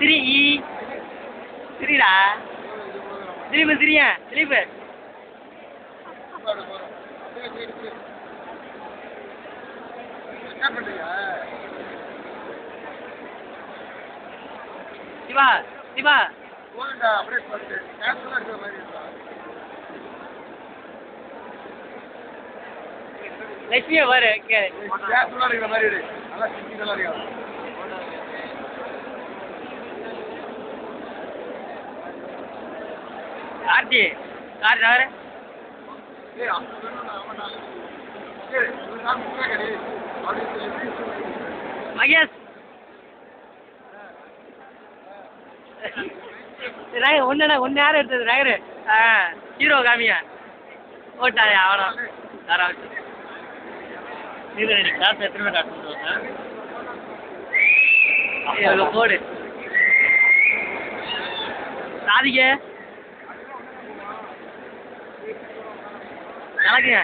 சிரி சிரிடா Dilip Syria Dilip Siva Siva லட்சுமியா பாரு கார்த்தி கார்த்தி அவரு மகேஷ் ஒன்னு யாரும் எடுத்தது நகரு ஹீரோ காமியா ஓட்டாயா அவனா யாராவது காசு எத்தனை காசு போடு சாதிக்க கணக்குங்க